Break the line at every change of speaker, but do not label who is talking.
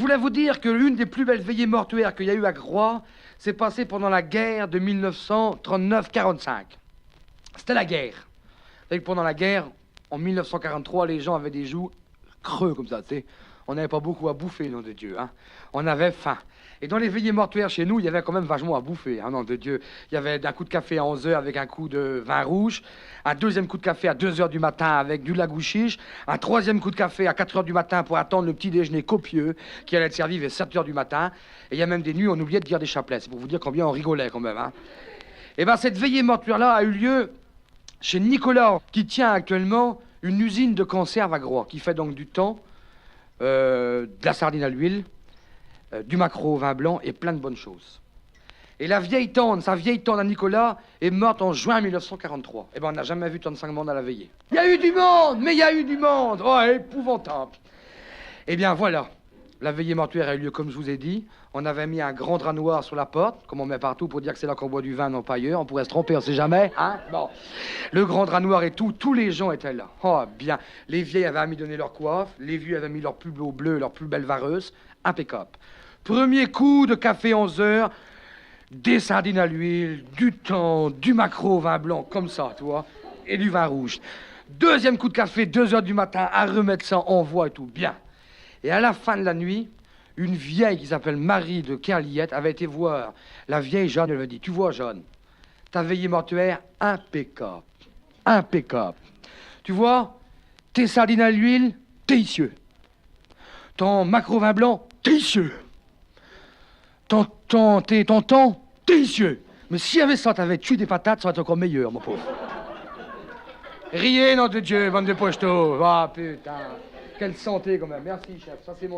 voulais vous dire que l'une des plus belles veillées mortuaires qu'il y a eu à Groix s'est passée pendant la guerre de 1939-45. C'était la guerre. Et pendant la guerre, en 1943, les gens avaient des joues creux comme ça, tu sais. On n'avait pas beaucoup à bouffer, nom de Dieu, hein. On avait faim. Et dans les veillées mortuaires chez nous, il y avait quand même vachement à bouffer, hein, nom de Dieu. Il y avait un coup de café à 11 h avec un coup de vin rouge, un deuxième coup de café à 2 h du matin avec du lagou chiche, un troisième coup de café à 4 h du matin pour attendre le petit déjeuner copieux qui allait être servi vers 7 h du matin. Et il y a même des nuits où on oubliait de dire des chapelets. C'est pour vous dire combien on rigolait quand même, hein. Et ben cette veillée mortuaire-là a eu lieu chez Nicolas, qui tient actuellement une usine de conserve à Groix, qui fait donc du thon, de la sardine à l'huile, du maquereau au vin blanc et plein de bonnes choses. Et sa vieille tante à Nicolas, est morte en juin 1943. Eh ben, on n'a jamais vu tant de monde à la veillée. Il y a eu du monde, mais il y a eu du monde. Oh, épouvantable. Eh bien, voilà. La veillée mortuaire a eu lieu comme je vous ai dit. On avait mis un grand drap noir sur la porte, comme on met partout pour dire que c'est là qu'on boit du vin, non pas ailleurs. On pourrait se tromper, on sait jamais, hein. Bon. Le grand drap noir et tout, tous les gens étaient là. Oh, bien. Les vieilles avaient mis donner leur coiffe, les vieux avaient mis leur plus beau bleu, leur plus belle vareuse. Impeccable. Premier coup de café 11 h, des sardines à l'huile, du thon, du maquereau au vin blanc, comme ça, tu vois, et du vin rouge. Deuxième coup de café, 2 h du matin, à remettre ça en voie et tout, bien. Et à la fin de la nuit, une vieille qui s'appelle Marie de Kerliette avait été voir la vieille Jeanne. Elle lui a dit, tu vois, Jeanne, ta veillée mortuaire, impeccable. Impeccable. Tu vois, tes sardines à l'huile, délicieux. Ton maquereau vin blanc, délicieux. Ton thon, délicieux. Mais s'il y avait ça, t'avais tué des patates, ça aurait été encore meilleur, mon pauvre. Riez, nom de Dieu, bande de pochetos. Ah, putain. Quelle santé, quand même. Merci, chef. Ça, c'est mon...